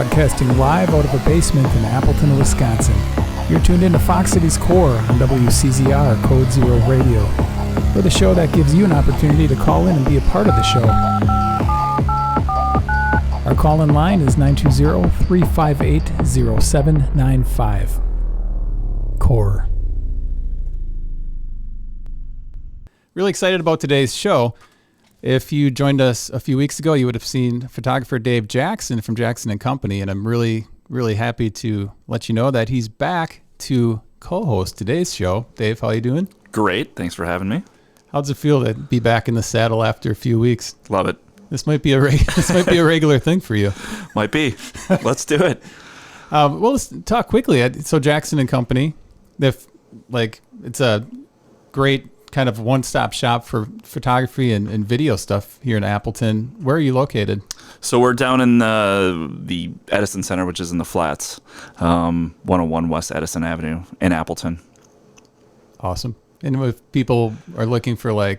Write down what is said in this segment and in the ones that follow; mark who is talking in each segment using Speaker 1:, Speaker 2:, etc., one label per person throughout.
Speaker 1: broadcasting live out of a basement in Appleton, Wisconsin. You're tuned into Fox Cities Core on WCZR Code Zero Radio. We're the show that gives you an opportunity to call in and be a part of the show. Our call-in line is 920-358-0795. Core.
Speaker 2: Really excited about today's show. If you joined us a few weeks ago, you would have seen photographer Dave Jackson from Jackson & Company, and I'm really, really happy to let you know that he's back to co-host today's show. Dave, how you doing?
Speaker 3: Great. Thanks for having me.
Speaker 2: How does it feel to be back in the saddle after a few weeks?
Speaker 3: Love it.
Speaker 2: This might be a regular thing for you.
Speaker 3: Might be. Let's do it.
Speaker 2: Well, let's talk quickly. So Jackson & Company, it's a great kind of one-stop shop for photography and video stuff here in Appleton. Where are you located?
Speaker 3: So we're down in the Edison Center, which is in the Flats, 101 West Edison Avenue in Appleton.
Speaker 2: Awesome. And if people are looking for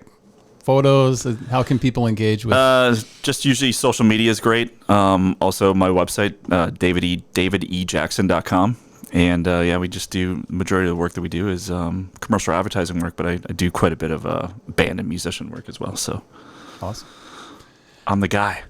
Speaker 2: photos, how can people engage with?
Speaker 3: Just usually social media is great. Also my website, davidejackson.com. And we just do, majority of the work that we do is commercial advertising work, but I do quite a bit of band and musician work as well. So
Speaker 2: awesome.
Speaker 3: I'm the guy.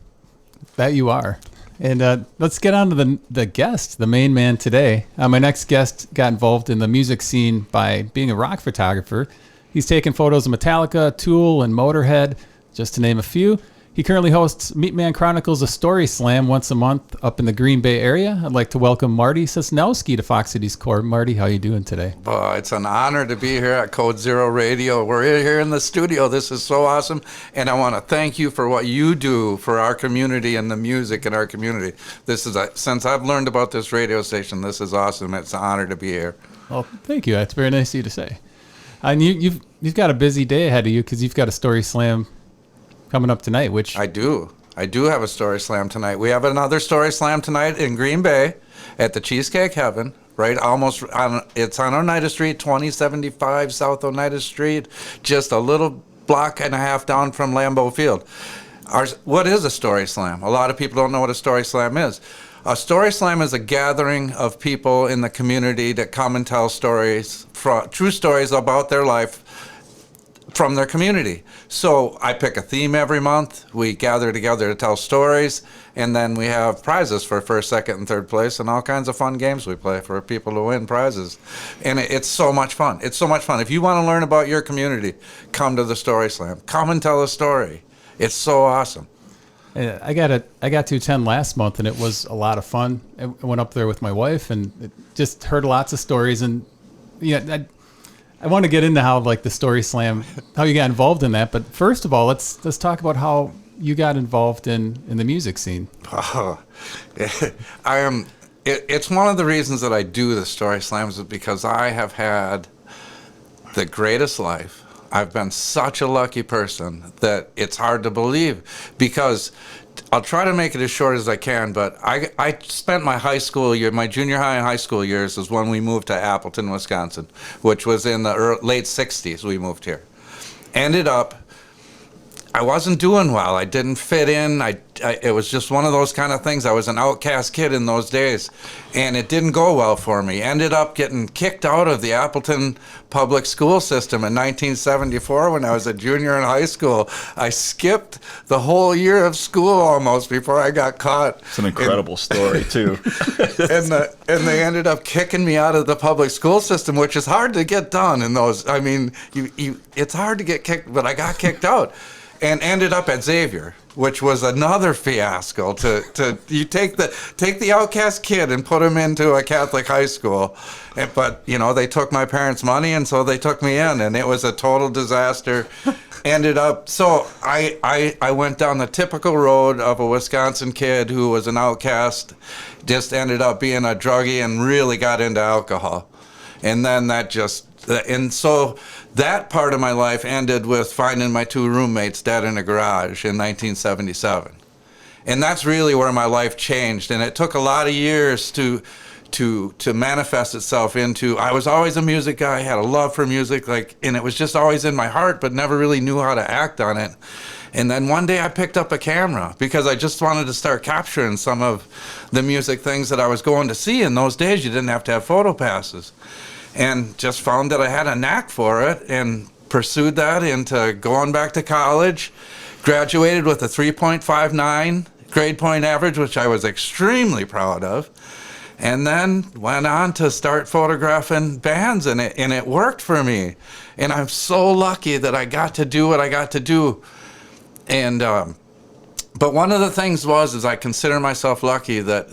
Speaker 2: That you are. And let's get on to the guest, the main man today. My next guest got involved in the music scene by being a rock photographer. He's taken photos of Metallica, Tool, and Motorhead, just to name a few. He currently hosts MEATMAN Chronicles, a story slam once a month up in the Green Bay area. I'd like to welcome Marty Sosnowski to Fox Cities Core. Marty, how you doing today?
Speaker 4: It's an honor to be here at Code Zero Radio. We're here in the studio. This is so awesome. And I want to thank you for what you do for our community and the music in our community. Since I've learned about this radio station, this is awesome. It's an honor to be here.
Speaker 2: Well, thank you. That's very nice of you to say. And you've got a busy day ahead of you because you've got a story slam coming up tonight, which
Speaker 4: I do have a story slam tonight. We have another story slam tonight in Green Bay at the Cheesecake Heaven, right? It's on Oneida Street, 2075 South Oneida Street, just a little block and a half down from Lambeau Field. What is a story slam? A lot of people don't know what a story slam is. A story slam is a gathering of people in the community that come and tell stories, true stories about their life from their community. So I pick a theme every month. We gather together to tell stories, and then we have prizes for first, second, and third place, and all kinds of fun games we play for people to win prizes. And it's so much fun. It's so much fun. If you want to learn about your community, come to the Story Slam. Come and tell a story. It's so awesome.
Speaker 2: I got to attend last month, and it was a lot of fun. I went up there with my wife, and just heard lots of stories. And I want to get into how the Story Slam, how you got involved in that. But first of all, let's talk about how you got involved in the music scene.
Speaker 4: It's one of the reasons that I do the Story Slams is because I have had the greatest life. I've been such a lucky person that it's hard to believe, because I'll try to make it as short as I can, but I spent my junior high and high school years is when we moved to Appleton, Wisconsin, which was in the late 60s we moved here. Ended up, I wasn't doing well. I didn't fit in. It was just one of those kind of things. I was an outcast kid in those days, and it didn't go well for me. Ended up getting kicked out of the Appleton public school system in 1974 when I was a junior in high school. I skipped the whole year of school almost before I got caught.
Speaker 3: It's an incredible story, too.
Speaker 4: and they ended up kicking me out of the public school system, which is hard to get done in those. I mean, it's hard to get kicked, but I got kicked out. And ended up at Xavier, which was another fiasco. You take the outcast kid and put him into a Catholic high school, but they took my parents' money, and so they took me in, and it was a total disaster. Ended up, so I went down the typical road of a Wisconsin kid who was an outcast, just ended up being a druggie and really got into alcohol, and then so that part of my life ended with finding my two roommates dead in a garage in 1977. And that's really where my life changed. And it took a lot of years to manifest itself into, I was always a music guy, had a love for music, and it was just always in my heart, but never really knew how to act on it. And then one day I picked up a camera because I just wanted to start capturing some of the music things that I was going to see. In those days, you didn't have to have photo passes. And just found that I had a knack for it and pursued that into going back to college. Graduated with a 3.59 grade point average, which I was extremely proud of. And then went on to start photographing bands, and it worked for me. And I'm so lucky that I got to do what I got to do. And but one of the things is I consider myself lucky that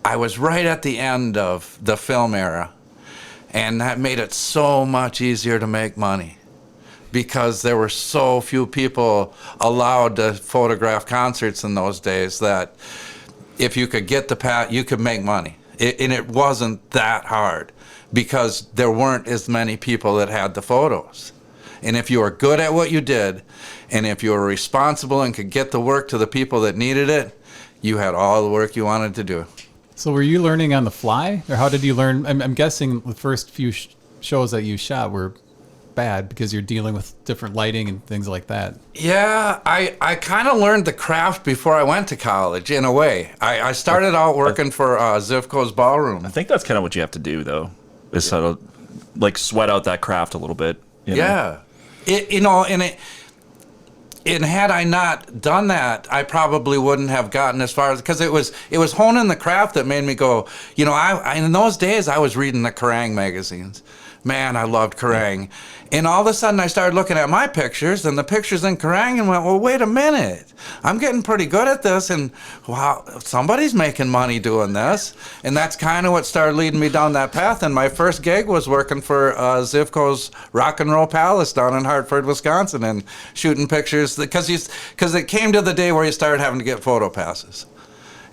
Speaker 4: I was right at the end of the film era, and that made it so much easier to make money because there were so few people allowed to photograph concerts in those days that if you could get the you could make money. And it wasn't that hard because there weren't as many people that had the photos. And if you were good at what you did, and if you were responsible and could get the work to the people that needed it, you had all the work you wanted to do.
Speaker 2: So were you learning on the fly, or how did you learn? I'm guessing the first few shows that you shot were bad because you're dealing with different lighting and things like that.
Speaker 4: Yeah, I kind of learned the craft before I went to college, in a way. I started out working for Zivko's Ballroom.
Speaker 3: I think that's kind of what you have to do, though, is sort of like sweat out that craft a little bit. You know?
Speaker 4: Yeah. And had I not done that, I probably wouldn't have gotten as far as, because it was honing the craft that made me go, I in those days I was reading the Kerrang magazines. Man, I loved Kerrang. And all of a sudden I started looking at my pictures and the pictures in Kerrang and went, well, wait a minute. I'm getting pretty good at this, and wow, somebody's making money doing this. And that's kind of what started leading me down that path. And my first gig was working for Zivko's Rock and Roll Palace down in Hartford, Wisconsin, and shooting pictures because it came to the day where you started having to get photo passes.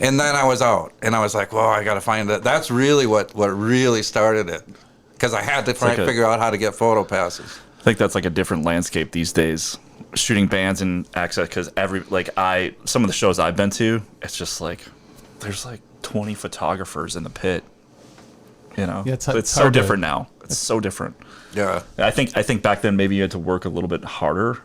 Speaker 4: And then I was out, and I was like, well, I got to find it. That's really what really started it. Because I had to figure out how to get photo passes.
Speaker 3: I think that's like a different landscape these days, shooting bands and access. Because some of the shows I've been to, it's just like there's like 20 photographers in the pit. Yeah, it's so different now. It's so different.
Speaker 4: Yeah,
Speaker 3: I think back then maybe you had to work a little bit harder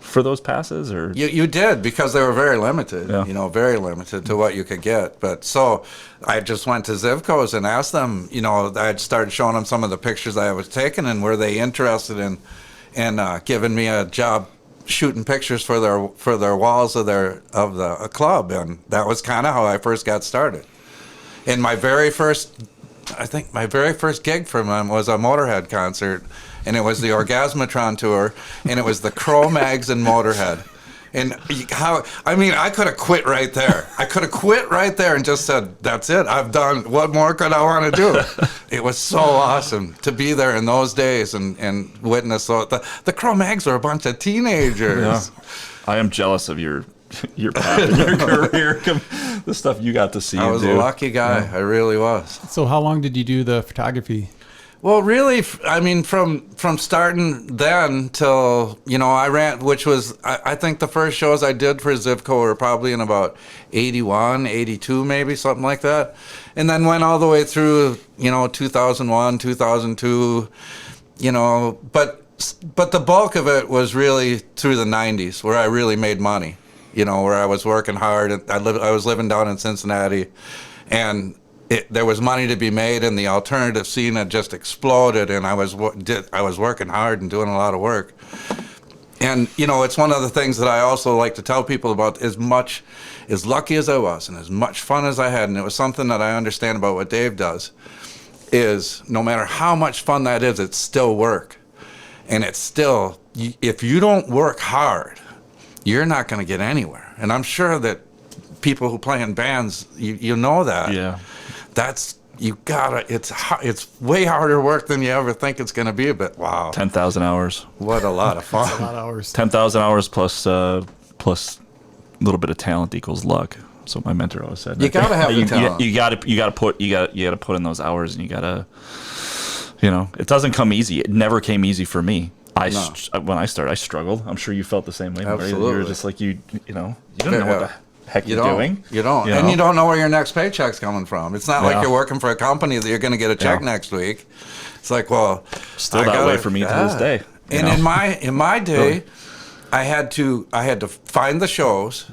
Speaker 3: for those passes, or
Speaker 4: you did, because they were very limited.
Speaker 3: Yeah.
Speaker 4: Very limited to what you could get. But so I just went to Zivko's and asked them. I had started showing them some of the pictures I was taking, and were they interested in giving me a job shooting pictures for their walls of the club, and that was kind of how I first got started. And my very first gig from them was a Motorhead concert. And it was the Orgasmatron tour, and it was the Cro-Mags and Motorhead. And I could have quit right there. I could have quit right there and just said, that's it, I've done, what more could I want to do? It was so awesome to be there in those days and witness the Cro-Mags were a bunch of teenagers.
Speaker 3: Yeah. I am jealous of your path and your career, the stuff you got to see.
Speaker 4: I was a lucky guy, yeah. I really was.
Speaker 2: So how long did you do the photography?
Speaker 4: Well, really, from starting then till, I ran, which was, I think the first shows I did for Zivko were probably in about 81, 82 maybe, something like that. And then went all the way through, 2001, 2002, but the bulk of it was really through the 90s where I really made money, where I was working hard. I was living down in Cincinnati, and there was money to be made, and the alternative scene had just exploded, and I was working hard and doing a lot of work. And it's one of the things that I also like to tell people about. As lucky as I was, and as much fun as I had, and it was something that I understand about what Dave does, is no matter how much fun that is, it's still work, and it's still, if you don't work hard, you're not going to get anywhere. And I'm sure that people who play in bands, you know that.
Speaker 3: Yeah.
Speaker 4: It's way harder work than you ever think it's going to be, but wow.
Speaker 3: 10,000 hours.
Speaker 4: What a lot of fun.
Speaker 2: That's a lot of hours.
Speaker 3: 10,000 hours plus a little bit of talent equals luck. So my mentor always said.
Speaker 4: You got to have the talent.
Speaker 3: You got to put in those hours, and you got to, it doesn't come easy. It never came easy for me. When I started, I struggled. I'm sure you felt the same way.
Speaker 4: Absolutely.
Speaker 3: You were just like, you don't know what the heck you're doing.
Speaker 4: You don't. And you don't know where your next paycheck's coming from. It's not like you're working for a company that you're going to get a check next week. It's like, well,
Speaker 3: still that way for me to this day.
Speaker 4: And in my day, I had to find the shows,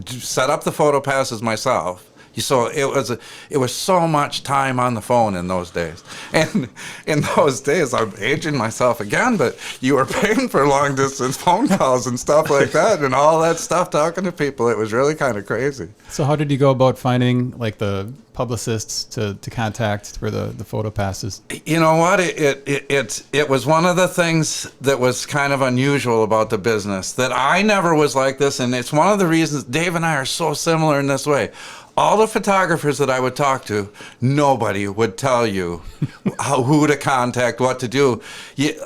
Speaker 4: set up the photo passes myself. So it was so much time on the phone in those days. And in those days, I'm aging myself again, but you were paying for long distance phone calls and stuff like that, and all that stuff, talking to people. It was really kind of crazy.
Speaker 2: So how did you go about finding like the publicists to contact for the photo passes?
Speaker 4: You know what? It was one of the things that was kind of unusual about the business, that I never was like this, and it's one of the reasons Dave and I are so similar in this way. All the photographers that I would talk to, nobody would tell you who to contact, what to do.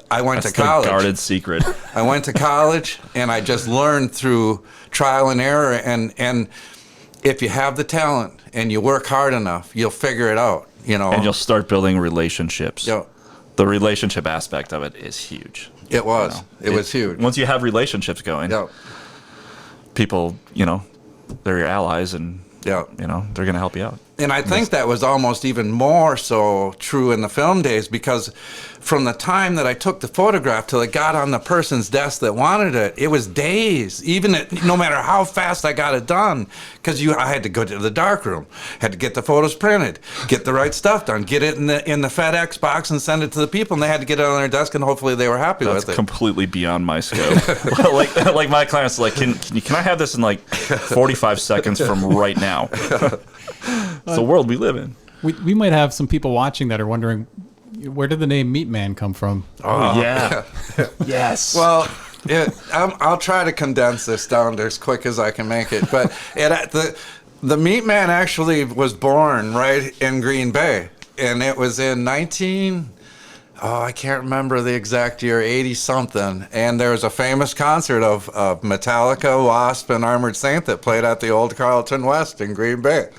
Speaker 4: I went to college.
Speaker 3: The guarded secret.
Speaker 4: I went to college, and I just learned through trial and error. And if you have the talent and you work hard enough, you'll figure it out.
Speaker 3: And you'll start building relationships.
Speaker 4: Yep.
Speaker 3: The relationship aspect of it is huge.
Speaker 4: It was. It was huge.
Speaker 3: Once you have relationships going,
Speaker 4: yep.
Speaker 3: People, they're your allies, and
Speaker 4: yeah,
Speaker 3: they're going to help you out.
Speaker 4: And I think that was almost even more so true in the film days, because from the time that I took the photograph till it got on the person's desk that wanted it, it was days, no matter how fast I got it done, because I had to go to the darkroom, had to get the photos printed, get the right stuff done, get it in the FedEx box and send it to the people, and they had to get it on their desk, and hopefully they were happy with it.
Speaker 3: That's completely beyond my scope. like my clients are like, can I have this in like 45 seconds from right now? It's the world we live in.
Speaker 2: We might have some people watching that are wondering, where did the name Meatman come from?
Speaker 3: Oh, yeah. Yes.
Speaker 4: Well, I'll try to condense this down as quick as I can make it. But the Meatman actually was born right in Green Bay. And it was in I can't remember the exact year, 80-something. And there was a famous concert of Metallica, Wasp, and Armored Saint that played at the old Carlton West in Green Bay.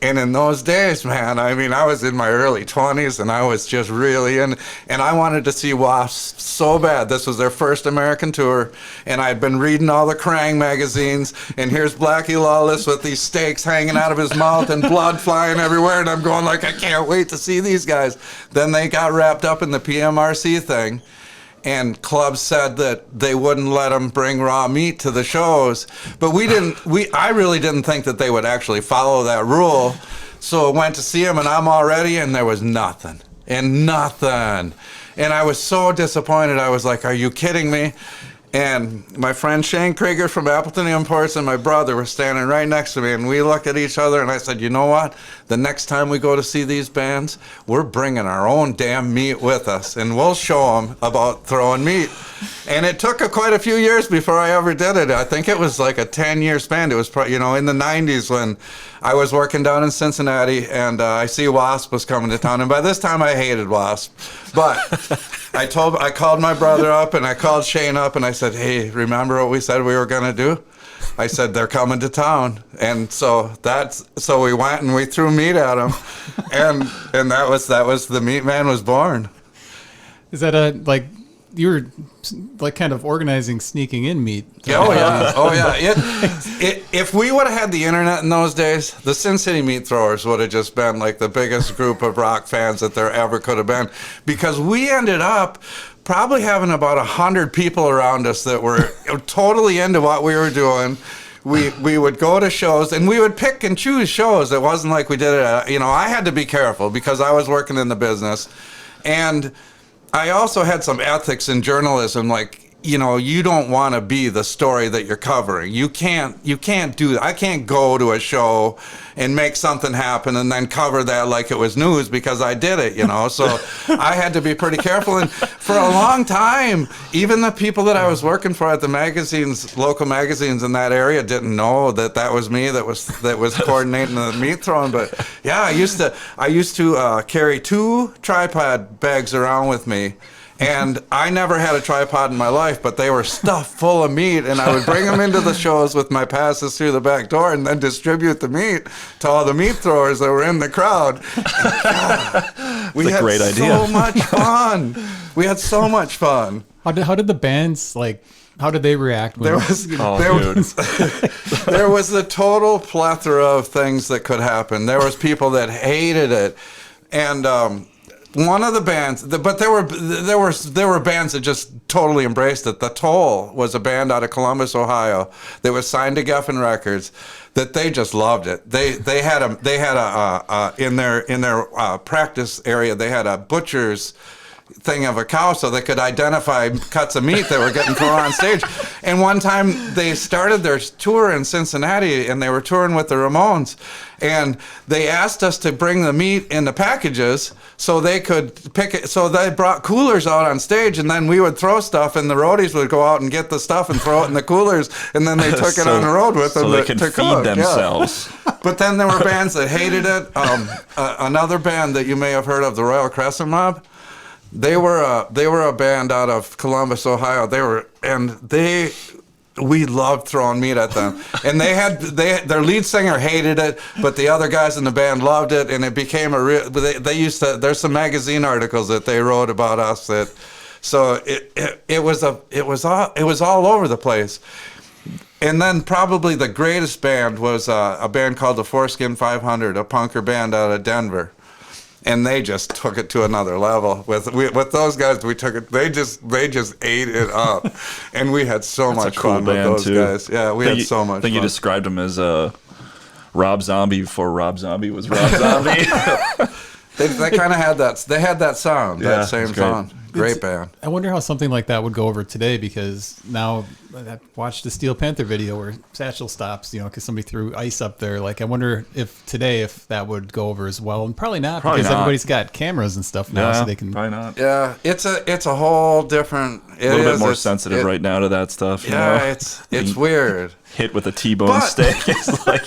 Speaker 4: And in those days, man, I mean, I was in my early 20s, and I was just really in, and I wanted to see Wasp so bad. This was their first American tour, and I'd been reading all the Kerrang magazines, and here's Blackie Lawless with these steaks hanging out of his mouth and blood flying everywhere, and I'm going like, I can't wait to see these guys. Then they got wrapped up in the PMRC thing, and clubs said that they wouldn't let them bring raw meat to the shows. But I really didn't think that they would actually follow that rule. So I went to see them, and I'm all ready, and there was nothing. And I was so disappointed. I was like, are you kidding me? And my friend Shane Krueger from Appleton Imports and my brother were standing right next to me, and we looked at each other, and I said, you know what? The next time we go to see these bands, we're bringing our own damn meat with us, and we'll show them about throwing meat. And it took quite a few years before I ever did it. I think it was like a 10-year span. It was in the 90s when I was working down in Cincinnati, and I see Wasp was coming to town. And by this time, I hated Wasp. But I called my brother up, and I called Shane up, and I said, hey, remember what we said we were going to do? I said, they're coming to town. And so we went, and we threw meat at them. and that was the Meatman was born.
Speaker 2: Is that you were like kind of organizing sneaking in meat?
Speaker 4: Oh yeah. If we would have had the internet in those days, the Sin City Meat Throwers would have just been like the biggest group of rock fans that there ever could have been, because we ended up probably having about 100 people around us that were totally into what we were doing. We would go to shows, and we would pick and choose shows. It wasn't like we did it. I had to be careful because I was working in the business, and I also had some ethics in journalism, like, you don't want to be the story that you're covering. You can't do that. I can't go to a show and make something happen and then cover that like it was news because I did it, So I had to be pretty careful. And for a long time, even the people that I was working for at the magazines, local magazines in that area, didn't know that was me that was coordinating the meat throwing. But yeah, I used to carry 2 tripod bags around with me. And I never had a tripod in my life, but they were stuffed full of meat, and I would bring them into the shows with my passes through the back door and then distribute the meat to all the meat throwers that were in the crowd. We had so much fun. We had so much fun.
Speaker 2: How did the bands, how did they react?
Speaker 4: There was the total plethora of things that could happen. There was people that hated it, and one of the bands, but there were bands that just totally embraced it. The Toll was a band out of Columbus, Ohio, that was signed to Geffen Records, that they just loved it. They had a in their practice area, they had a butcher's thing of a cow so they could identify cuts of meat that were getting thrown on stage. And one time they started their tour in Cincinnati, and they were touring with the Ramones, and they asked us to bring the meat in the packages so they could pick it. So they brought coolers out on stage, and then we would throw stuff, and the roadies would go out and get the stuff and throw it in the coolers, and then they took it on the road with them
Speaker 3: so they could
Speaker 4: to
Speaker 3: feed
Speaker 4: cook.
Speaker 3: themselves.
Speaker 4: Yeah. But then there were bands that hated it. Another band that you may have heard of, the Royal Crescent Mob. They were a band out of Columbus, Ohio. We loved throwing meat at them, and their lead singer hated it, but the other guys in the band loved it, and it became a real. They used to. There's some magazine articles that they wrote about us that, so it was all over the place. And then probably the greatest band was a band called the Foreskin 500, a punker band out of Denver. And they just took it to another level. With those guys, we took it. They just ate it up, and we had so much fun with those guys. Yeah, we had so much fun.
Speaker 3: I think you described them as Rob Zombie before Rob Zombie was Rob Zombie.
Speaker 4: They kind of had that. They had that sound, that same sound. Great band.
Speaker 2: I wonder how something like that would go over today, because now I watched the Steel Panther video where Satchel stops, because somebody threw ice up there. Like, I wonder if that would go over as well, and probably not, because everybody's got cameras and stuff now, so they can.
Speaker 3: Probably not.
Speaker 4: Yeah, it's a whole different.
Speaker 3: A little bit more sensitive right now to that stuff.
Speaker 4: It's weird.
Speaker 3: Hit with a T-bone steak. It's like,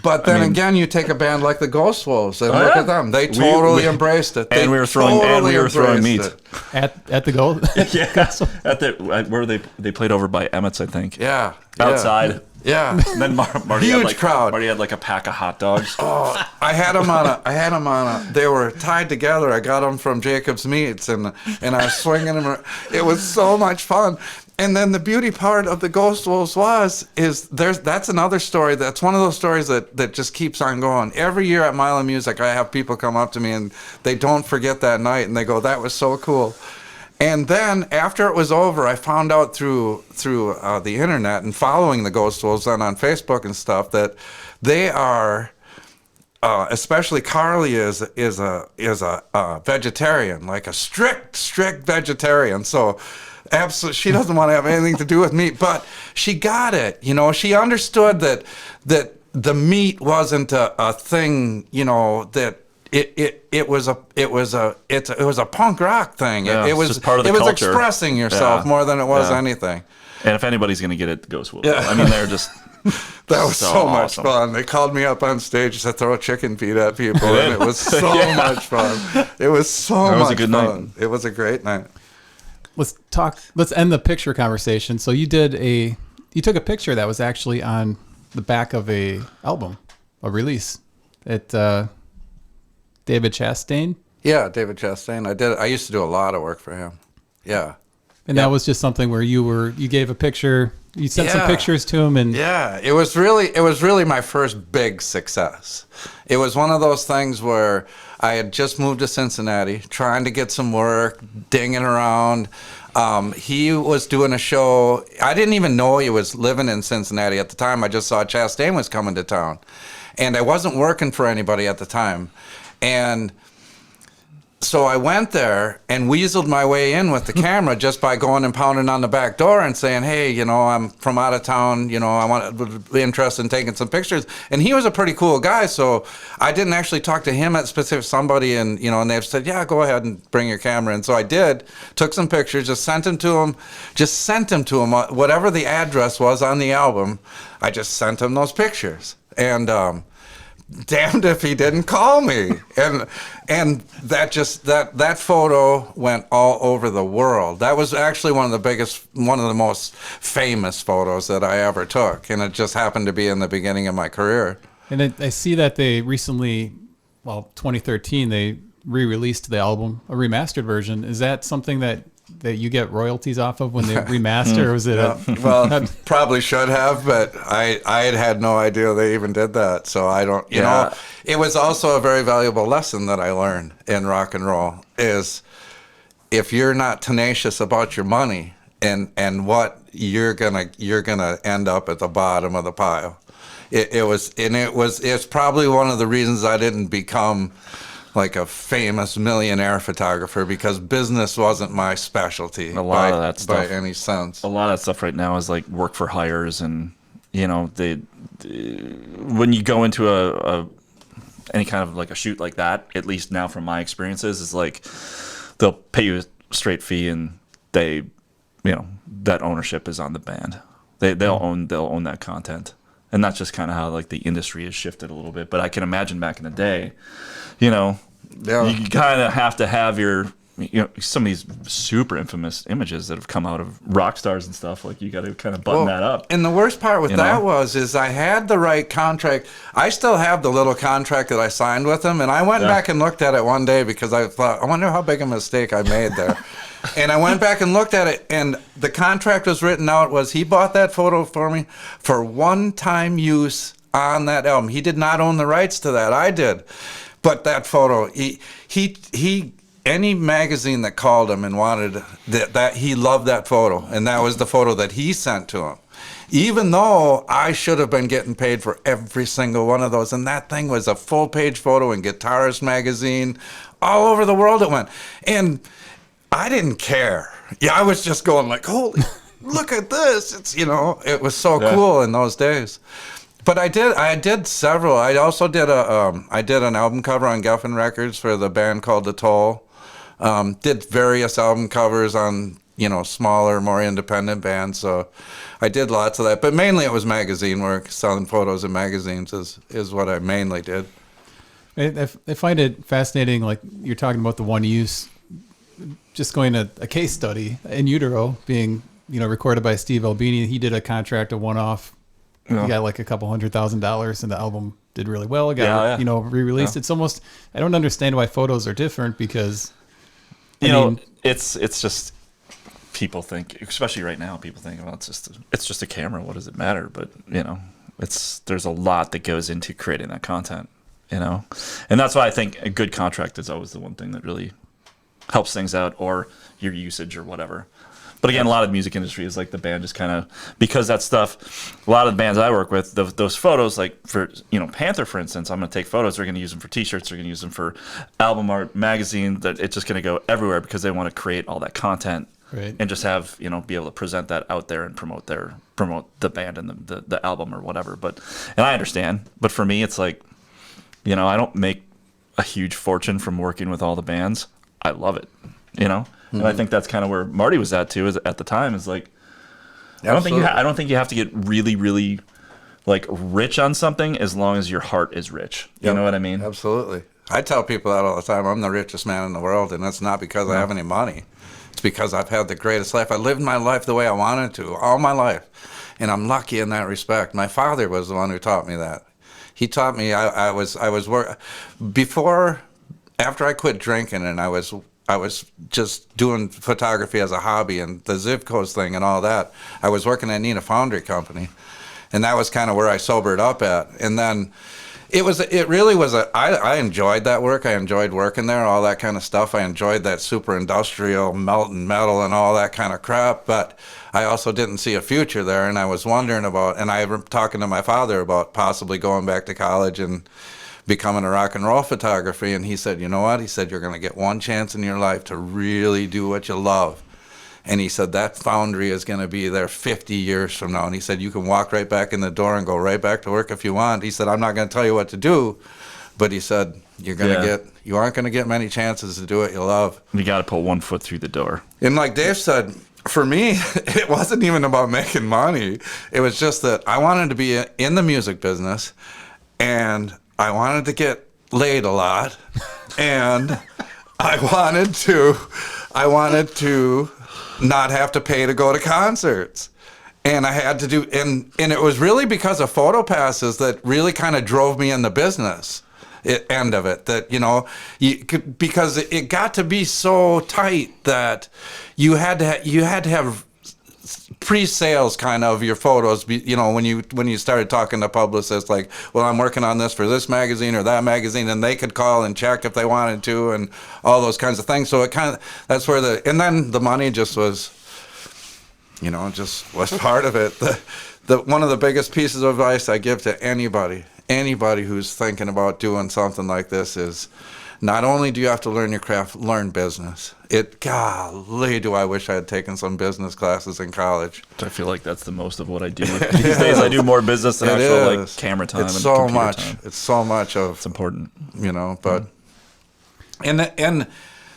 Speaker 4: but then again, you take a band like the Ghost Wolves and look at them. They totally embraced it.
Speaker 3: We were throwing meat
Speaker 2: at the goal.
Speaker 3: Yeah, where they played over by Emmett's, I think.
Speaker 4: Yeah,
Speaker 3: outside.
Speaker 4: Yeah.
Speaker 3: And then Marty
Speaker 4: huge crowd.
Speaker 3: Marty had like a pack of hot dogs.
Speaker 4: Oh, I had them on a. They were tied together. I got them from Jacob's Meats, and I was swinging them. It was so much fun. And then the beauty part of the Ghost Wolves that's another story. That's one of those stories that just keeps on going. Every year at Mile of Music, I have people come up to me and they don't forget that night, and they go, "That was so cool." And then after it was over, I found out through the internet and following the Ghost Wolves on Facebook and stuff that they are, especially Carly is a vegetarian, like a strict vegetarian. So absolutely, she doesn't want to have anything to do with meat, but she got it. She understood that the meat wasn't a thing. That. It was a punk rock thing.
Speaker 3: Yeah,
Speaker 4: it was
Speaker 3: just part of the culture.
Speaker 4: Expressing yourself more than it was anything.
Speaker 3: And if anybody's gonna get it, the Ghost Wolves. Yeah. I mean, they're just
Speaker 4: that was so much
Speaker 3: awesome.
Speaker 4: fun. They called me up on stage to throw chicken feet at people, and it was so much fun. It was so much fun.
Speaker 3: Night.
Speaker 4: It was a great night.
Speaker 2: Let's end the picture conversation. So you took a picture that was actually on the back of a album, a release. David Chastain?
Speaker 4: Yeah, David Chastain. I used to do a lot of work for him. Yeah.
Speaker 2: And that was just something where you gave a picture, you sent some pictures to him, and
Speaker 4: it was really my first big success. It was one of those things where I had just moved to Cincinnati, trying to get some work, dinging around. He was doing a show. I didn't even know he was living in Cincinnati at the time. I just saw Chastain was coming to town, and I wasn't working for anybody at the time. And so I went there and weaseled my way in with the camera just by going and pounding on the back door and saying, "Hey, I'm from out of town. Would be interested in taking some pictures." And he was a pretty cool guy, so I didn't actually talk to him at specific somebody, and they've said, "Yeah, go ahead and bring your camera." And so I did, took some pictures, just sent them to him, whatever the address was on the album. I just sent him those pictures, and damned if he didn't call me. And that photo went all over the world. That was actually one of the most famous photos that I ever took, and it just happened to be in the beginning of my career.
Speaker 2: And I see that they recently, 2013, they re-released the album, a remastered version. Is that something that that you get royalties off of when they remaster, or was it?
Speaker 4: Well, probably should have, but I had no idea they even did that. So I don't, you know, it was also a very valuable lesson that I learned in rock and roll is if you're not tenacious about your money and what you're gonna end up at the bottom of the pile. It's probably one of the reasons I didn't become like a famous millionaire photographer, because business wasn't my specialty.
Speaker 3: A lot of that stuff,
Speaker 4: by any sense.
Speaker 3: A lot of that stuff right now is like work for hires, and you know, when you go into any kind of like a shoot like that, at least now from my experiences, is like they'll pay you a straight fee, and they, you know, that ownership is on the band. They'll own that content. And that's just kind of how like the industry has shifted a little bit. But I can imagine back in the day, you know, you kind of have to have your, you know, some of these super infamous images that have come out of Rockstars and stuff. Like you got to kind of button that up.
Speaker 4: And the worst part with that is I had the right contract. I still have the little contract that I signed with him. And I went back and looked at it one day because I thought, I wonder how big a mistake I made there. And I went back and looked at it, and the contract was written out was he bought that photo for me for one-time use on that album. He did not own the rights to that. I did. But that photo, he any magazine that called him and wanted that he loved that photo, and that was the photo that he sent to him. Even though I should have been getting paid for every single one of those, and that thing was a full-page photo in Guitarist magazine, all over the world it went. And I didn't care. Yeah, I was just going like, holy, look at this. It's, you know, it was so cool in those days. But I did several. I also did I did an album cover on Geffen Records for the band called The Toll. Did various album covers on, you know, smaller, more independent bands. So I did lots of that. But mainly it was magazine work. Selling photos in magazines is what I mainly did.
Speaker 2: I find it fascinating, like you're talking about the one use. Just going to a case study in utero being, you know, recorded by Steve Albini. He did a contract, a one-off. Yeah. He got like a couple $100,000, and the album did really well. It got, you know, re-released. It's almost, I don't understand why photos are different because, I mean,
Speaker 3: it's just people think, especially right now, people think, well, it's just a camera. What does it matter? But you know, there's a lot that goes into creating that content. You know, and that's why I think a good contract is always the one thing that really helps things out, or your usage or whatever. But again, a lot of the music industry is like the band just kind of, because that stuff, a lot of the bands I work with, those photos, like for, you know, Panther, for instance, I'm going to take photos, they're going to use them for t-shirts, they're going to use them for album art, magazine, that it's just going to go everywhere because they want to create all that content and just have, you know, be able to present that out there and promote the band and the album or whatever. And I understand, but for me, it's like, you know, I don't make a huge fortune from working with all the bands. I love it, you know, and I think that's kind of where Marty was at too. Is at the time is like, I don't think you have to get really, really like rich on something as long as your heart is rich. You know what I mean?
Speaker 4: Absolutely. I tell people that all the time. I'm the richest man in the world, and that's not because I have any money. It's because I've had the greatest life. I lived my life the way I wanted to all my life, and I'm lucky in that respect. My father was the one who taught me that. He taught me. After I quit drinking, and I was just doing photography as a hobby and the Zivco's thing and all that, I was working at Nina Foundry Company, and that was kind of where I sobered up at. And then I enjoyed that work. I enjoyed working there, all that kind of stuff. I enjoyed that super industrial melting metal and all that kind of crap, but I also didn't see a future there, and I was wondering about, and I was talking to my father about possibly going back to college and becoming a rock and roll photography. And he said, you know what? He said, you're going to get one chance in your life to really do what you love. And he said, that foundry is going to be there 50 years from now. And he said, you can walk right back in the door and go right back to work if you want. He said, I'm not going to tell you what to do. But he said, you aren't going to get many chances to do what you love.
Speaker 3: You got to put one foot through the door.
Speaker 4: And like Dave said, for me, it wasn't even about making money. It was just that I wanted to be in the music business, and I wanted to get laid a lot, and I wanted to not have to pay to go to concerts. And I had to do, and it was really because of photo passes that really kind of drove me in the business. end of it. That because it got to be so tight that you had to have pre-sales kind of your photos. When you started talking to publicists, like, well, I'm working on this for this magazine or that magazine, and they could call and check if they wanted to, and all those kinds of things. So it that's where and then the money just was. Just was part of it. One of the biggest pieces of advice I give to anybody who's thinking about doing something like this is, not only do you have to learn your craft, learn business. Golly, do I wish I had taken some business classes in college.
Speaker 3: I feel like that's the most of what I do these days. I do more business than actual camera time.
Speaker 4: It's
Speaker 3: and
Speaker 4: so
Speaker 3: computer
Speaker 4: much.
Speaker 3: time.
Speaker 4: It's so much of.
Speaker 3: It's important.
Speaker 4: But and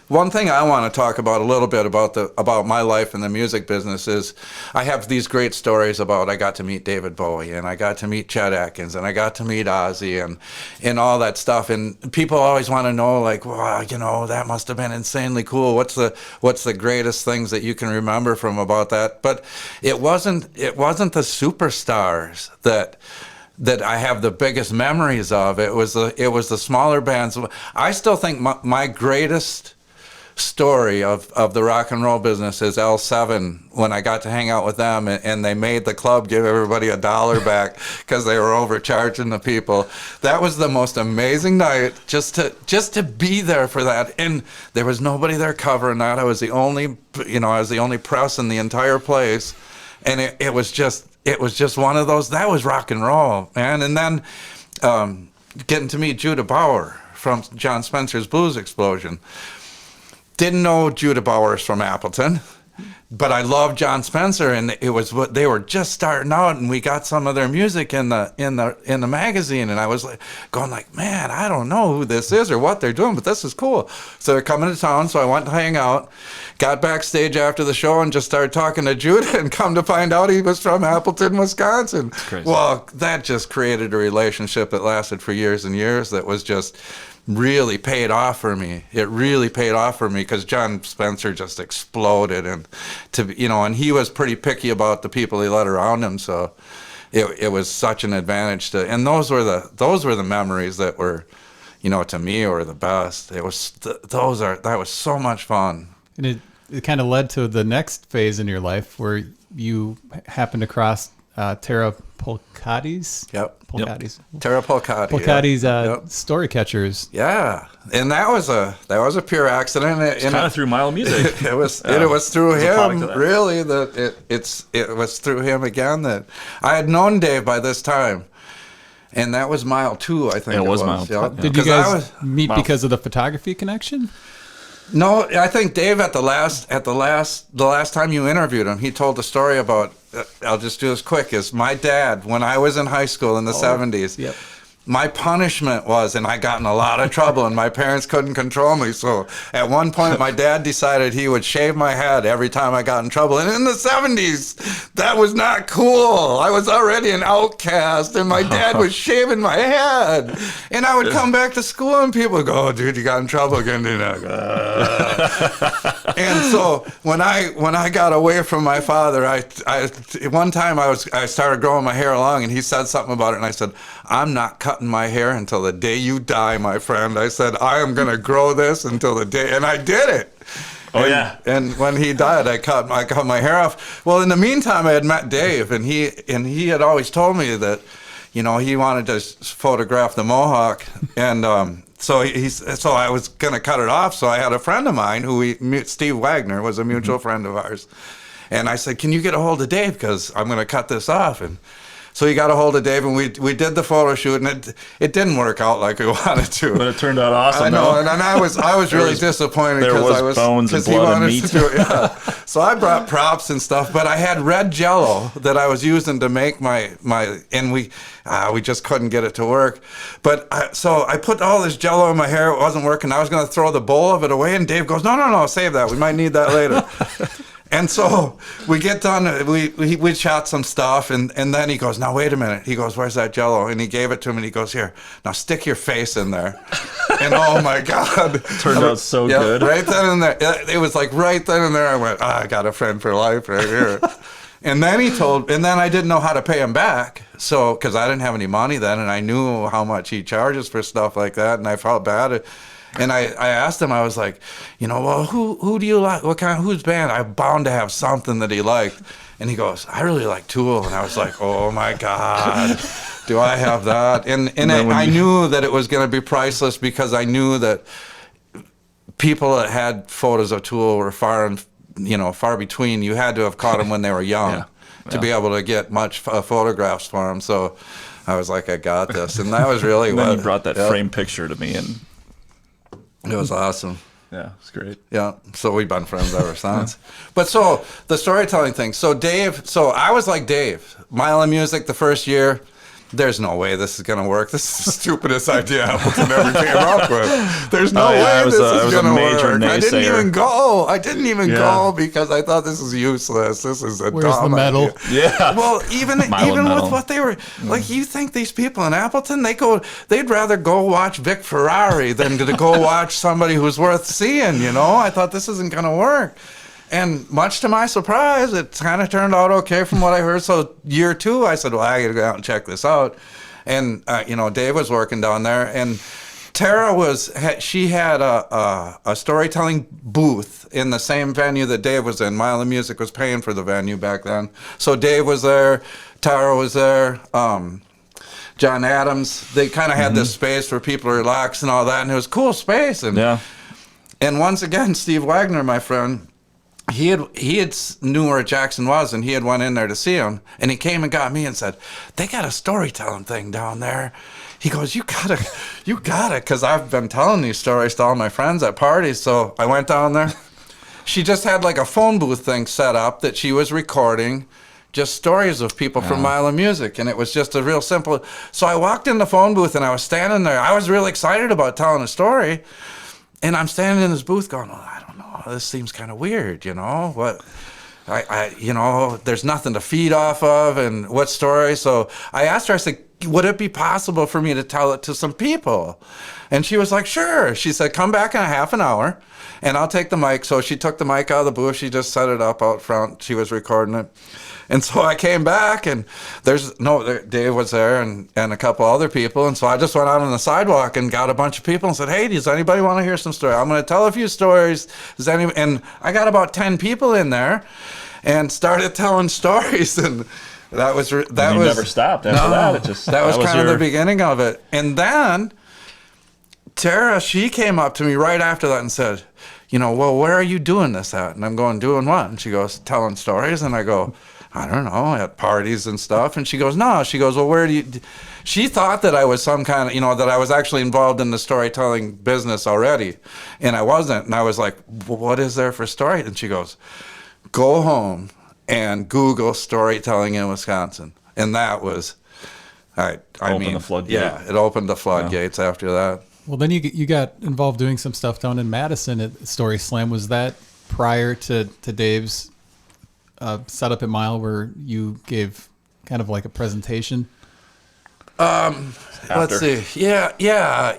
Speaker 4: one thing I want to talk about a little bit about my life in the music business is I have these great stories about I got to meet David Bowie, and I got to meet Chet Atkins, and I got to meet Ozzy, and all that stuff. And people always want to know, like, wow, that must have been insanely cool. What's the greatest things that you can remember from about that? But it wasn't the superstars that I have the biggest memories of. It was the smaller bands. I still think my greatest story of the rock and roll business is L7, when I got to hang out with them, and they made the club give everybody $1 back because they were overcharging the people. That was the most amazing night, just to be there for that. And there was nobody there covering that. I was the only press in the entire place, and it was just one of those. That was rock and roll, man. And then getting to meet Judah Bauer from John Spencer's Blues Explosion. Didn't know Judah Bauer from Appleton, but I loved John Spencer, and they were just starting out, and we got some of their music in the magazine, and I was going, man, I don't know who this is or what they're doing, but this is cool. So they're coming to town, so I went to hang out, got backstage after the show, and just started talking to Judah, and come to find out he was from Appleton, Wisconsin.
Speaker 3: That's crazy.
Speaker 4: Well, that just created a relationship that lasted for years and years. That was just really paid off for me. It really paid off for me because John Spencer just exploded, and and he was pretty picky about the people he let around him. So it was such an advantage and those were the memories that were, to me, were the best. That was so much fun.
Speaker 2: And it kind of led to the next phase in your life where you happened across Tara Polcati's.
Speaker 4: Yep.
Speaker 2: Polcati's.
Speaker 4: Tara Polcati.
Speaker 2: Polcati's Story Catchers.
Speaker 4: Yeah, and that was a pure accident.
Speaker 3: It's kind of through Mile Music.
Speaker 4: It was through him. Really, it was through him again that I had known Dave by this time, and that was Mile 2, I think.
Speaker 3: It was Mile 2.
Speaker 4: Yeah.
Speaker 2: Did you guys meet because of the photography connection?
Speaker 4: No, I think Dave at the last time you interviewed him, he told the story about. I'll just do this quick. Is my dad, when I was in high school in the 70s.
Speaker 2: Yep.
Speaker 4: My punishment was, and I got in a lot of trouble, and my parents couldn't control me. So at one point, my dad decided he would shave my head every time I got in trouble. And in the 70s, that was not cool. I was already an outcast, and my dad was shaving my head. And I would come back to school, and people would go, "Oh, dude, you got in trouble again, didn't you?" And so when I got away from my father, one time I started growing my hair long, and he said something about it, and I said, "I'm not cutting my hair until the day you die, my friend." I said, "I am going to grow this until the day," and I did it. And when he died, I cut my hair off. Well, in the meantime, I had met Dave, and he had always told me that, he wanted to photograph the Mohawk, and so I was going to cut it off. So I had a friend of mine Steve Wagner was a mutual friend of ours, and I said, "Can you get a hold of Dave, because I'm going to cut this off?" And so he got a hold of Dave, and we did the photo shoot, and it didn't work out like we wanted to.
Speaker 3: But it turned out awesome.
Speaker 4: I know, and I was really disappointed
Speaker 3: because bones and blood and meat.
Speaker 4: So I brought props and stuff, but I had red Jello that I was using to make my and we just couldn't get it to work. But so I put all this Jello in my hair. It wasn't working. I was going to throw the bowl of it away, and Dave goes, "No, save that. We might need that later." And so we get done, we shot some stuff, and then he goes, "Now, wait a minute." He goes, "Where's that Jello?" And he gave it to him, and he goes, "Here, now stick your face in there." And oh my God.
Speaker 3: Turned out so good.
Speaker 4: Right then and there. It was like right then and there, I went, "I got a friend for life right here." And then and then I didn't know how to pay him back. So, because I didn't have any money then, and I knew how much he charges for stuff like that, and I felt bad. And I asked him, I was like, well, who do you like? Whose band? I'm bound to have something that he liked. And he goes, I really like Tool. And I was like, oh my God, do I have that? And I knew that it was going to be priceless because I knew that people that had photos of Tool were far between. You had to have caught them when they were young to be able to get much photographs for them. So I was like, I got this. And that was really
Speaker 3: and then you brought that framed picture to me, and
Speaker 4: it was awesome.
Speaker 3: Yeah, it's great.
Speaker 4: Yeah, so we've been friends ever since. But so the storytelling thing. So I was like Dave. Mile of Music the first year. There's no way this is going to work. This is the stupidest idea Appleton ever came up with. There's no way this is going to work. I didn't even go. I didn't even go because I thought this is useless. This is a
Speaker 2: Where's
Speaker 4: dumb
Speaker 2: the medal?
Speaker 4: idea.
Speaker 3: Yeah.
Speaker 4: Well, even with what they were like, you think these people in Appleton, they'd rather go watch Vic Ferrari than to go watch somebody who's worth seeing. I thought this isn't going to work. And much to my surprise, it kind of turned out okay from what I heard. So year 2, I said, well, I got to go out and check this out. And, Dave was working down there. And Tara she had a storytelling booth in the same venue that Dave was in. Mile of Music was paying for the venue back then. So Dave was there. Tara was there. John Adams. They kind of had this space for people to relax and all that. And it was a cool space. And once again, Steve Wagner, my friend, he had knew where Jackson was, and he had went in there to see him, and he came and got me and said, they got a storytelling thing down there. He goes, you gotta, because I've been telling these stories to all my friends at parties. So I went down there. She just had like a phone booth thing set up that she was recording just stories of people from Mile of Music, and it was just a real simple. So I walked in the phone booth, and I was standing there. I was really excited about telling a story, and I'm standing in this booth going, well, I don't know. This seems kind of weird, what there's nothing to feed off of, and what story. So I asked her, I said, would it be possible for me to tell it to some people? And she was like, sure. She said, come back in a half an hour and I'll take the mic. So she took the mic out of the booth. She just set it up out front. She was recording it. And so I came back, and Dave was there and a couple other people. And so I just went out on the sidewalk and got a bunch of people and said, hey, does anybody want to hear some stories? I'm going to tell a few stories. And I got about 10 people in there and started telling stories. And you
Speaker 3: never stopped after that.
Speaker 4: That was kind of the beginning of it. And then Tara, she came up to me right after that and said, well, where are you doing this at? And I'm going, doing what? And she goes, telling stories. And I go, I don't know, at parties and stuff. And she goes, no. She goes, well, where do you... She thought that I was some kind of, that I was actually involved in the storytelling business already. And I wasn't. And I was like, well, what is there for story? And she goes, go home and Google storytelling in Wisconsin. And that was,
Speaker 3: the floodgates.
Speaker 4: Yeah, it opened the floodgates after that.
Speaker 2: Well, then you got involved doing some stuff down in Madison at Story Slam. Was that prior to Dave's setup at Mile, where you gave kind of like a presentation?
Speaker 4: Let's see. Yeah.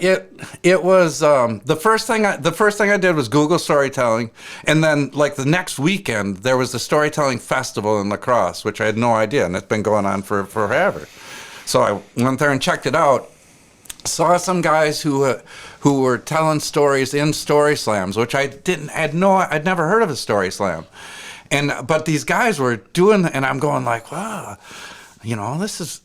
Speaker 4: It was the first thing I did was Google storytelling, and then like the next weekend there was the storytelling festival in La Crosse, which I had no idea, and it's been going on for forever. So I went there and checked it out. Saw some guys who were telling stories in story slams, which I'd never heard of a story slam, but these guys were doing, and I'm going like, wow, this is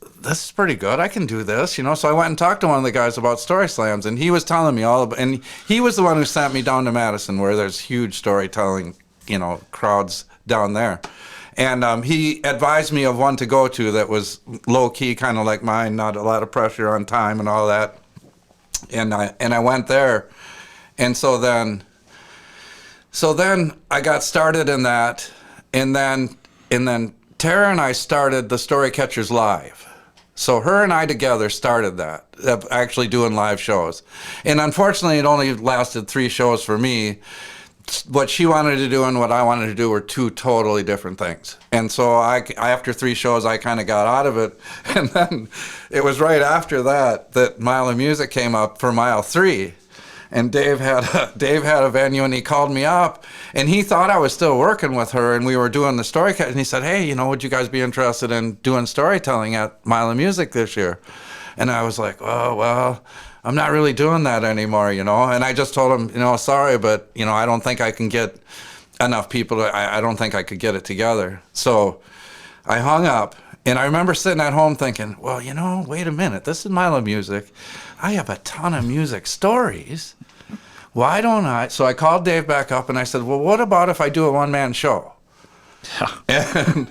Speaker 4: pretty good. I can do this, So I went and talked to one of the guys about story slams, and he was telling me all about, and he was the one who sent me down to Madison, where there's huge storytelling, crowds down there. And he advised me of one to go to that was low-key, kind of like mine, not a lot of pressure on time and all that. And I went there. And so then I got started in that. And then Tara and I started the Story Catchers Live. So her and I together started that, actually doing live shows. And unfortunately, it only lasted 3 shows for me. What she wanted to do and what I wanted to do were 2 totally different things. And so I after 3 shows, I kind of got out of it. And then it was right after that Mile of Music came up for Mile 3. and Dave had a venue, and he called me up, and he thought I was still working with her, and we were doing the story, and he said, hey, would you guys be interested in doing storytelling at Mile of Music this year? And I was like, oh, well, I'm not really doing that anymore, and I just told him, sorry, but, I don't think I can get enough people I don't think I could get it together. So I hung up, and I remember sitting at home thinking, well, wait a minute, this is Mile of Music. I have a ton of music stories. Why don't I? So I called Dave back up, and I said, well, what about if I do a one-man show? Yeah.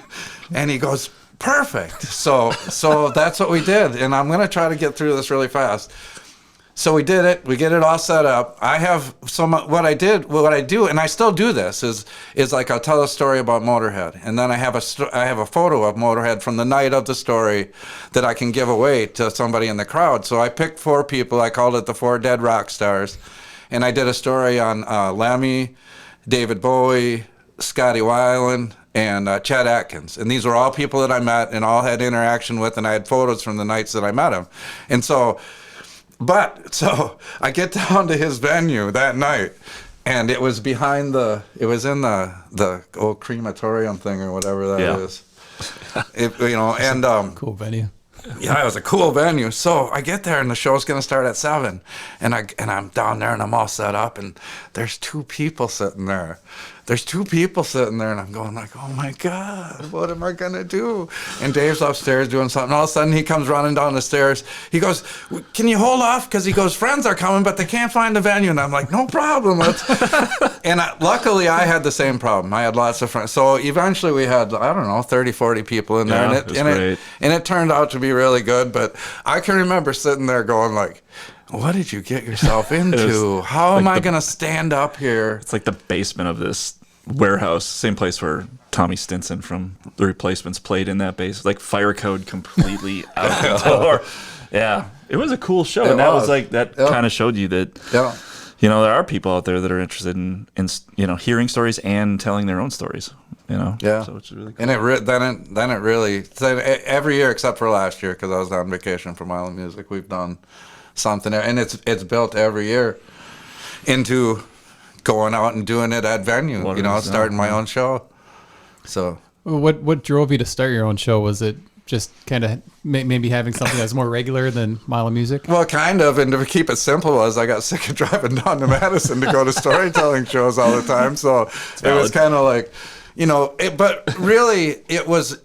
Speaker 4: And he goes, perfect. So that's what we did, and I'm going to try to get through this really fast. So we did it. We get it all set up. I have what I do, and I still do this is like I'll tell a story about Motorhead, and then I have a photo of Motorhead from the night of the story that I can give away to somebody in the crowd. So I picked 4 people. I called it the 4 Dead Rockstars, and I did a story on Lemmy, David Bowie, Scotty Weiland, and Chet Atkins. And these were all people that I met and all had interaction with, and I had photos from the nights that I met them. And so I get down to his venue that night, and it was in the old crematorium thing or whatever that is.
Speaker 2: Cool venue.
Speaker 4: Yeah, it was a cool venue. So I get there, and the show's going to start at 7, and I'm down there, and I'm all set up, and there's 2 people sitting there. And I'm going like, oh my God, what am I going to do? And Dave's upstairs doing something. All of a sudden, he comes running down the stairs. He goes, can you hold off? Because he goes, friends are coming, but they can't find the venue. And I'm like, no problem. And luckily, I had the same problem. I had lots of friends. So eventually, we had, 30, 40 people in there.
Speaker 3: Yeah,
Speaker 4: and it turned out to be really good. But I can remember sitting there going like, what did you get yourself into? How am I going to stand up here?
Speaker 3: It's like the basement of this warehouse, same place where Tommy Stinson from The Replacements played in that base. Like fire code completely out the door. Yeah, it was a cool show, and that was like that kind of showed you that there are people out there that are interested in hearing stories and telling their own stories. So it's really cool.
Speaker 4: And then it really every year except for last year because I was on vacation for Mile of Music, we've done something, and it's built every year into going out and doing it at venue, starting my own show. So,
Speaker 2: what drove you to start your own show? Was it just kind of maybe having something that's more regular than Mile of Music?
Speaker 4: Well, kind of, and to keep it simple, I got sick of driving down to Madison to go to storytelling shows all the time. So it was kind of like, but really, it was.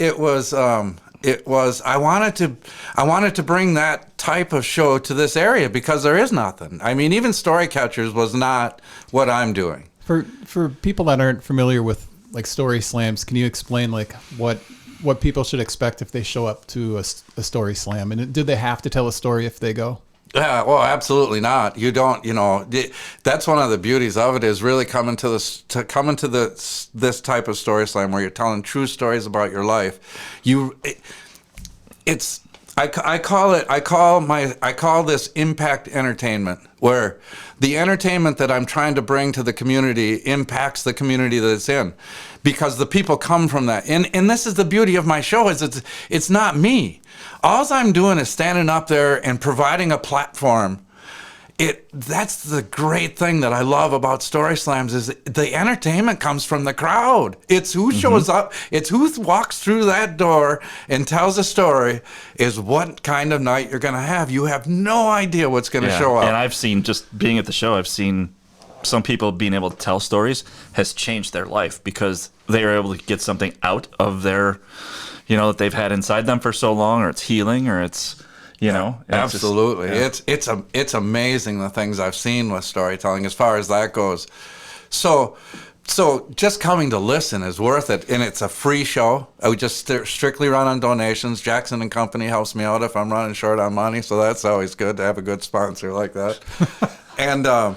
Speaker 4: I wanted to bring that type of show to this area because there is nothing. I mean, even Story Catchers was not what I'm doing.
Speaker 2: For people that aren't familiar with like story slams, can you explain like what people should expect if they show up to a story slam? And do they have to tell a story if they go?
Speaker 4: Yeah, well, absolutely not. You don't. That's one of the beauties of it is really coming to this type of story slam where you're telling true stories about your life. I call this impact entertainment, where the entertainment that I'm trying to bring to the community impacts the community that it's in, because the people come from that. And this is the beauty of my show is it's not me. All I'm doing is standing up there and providing a platform. That's the great thing that I love about story slams is the entertainment comes from the crowd. It's who shows up. It's who walks through that door and tells a story is what kind of night you're going to have. You have no idea what's going to show up.
Speaker 3: And I've seen, just being at the show, I've seen some people being able to tell stories has changed their life because they are able to get something out of their, that they've had inside them for so long, or it's healing, or it's...
Speaker 4: Absolutely. It's amazing the things I've seen with storytelling as far as that goes. So just coming to listen is worth it, and it's a free show. I just strictly run on donations. Jackson and Company helps me out if I'm running short on money, so that's always good to have a good sponsor like that. And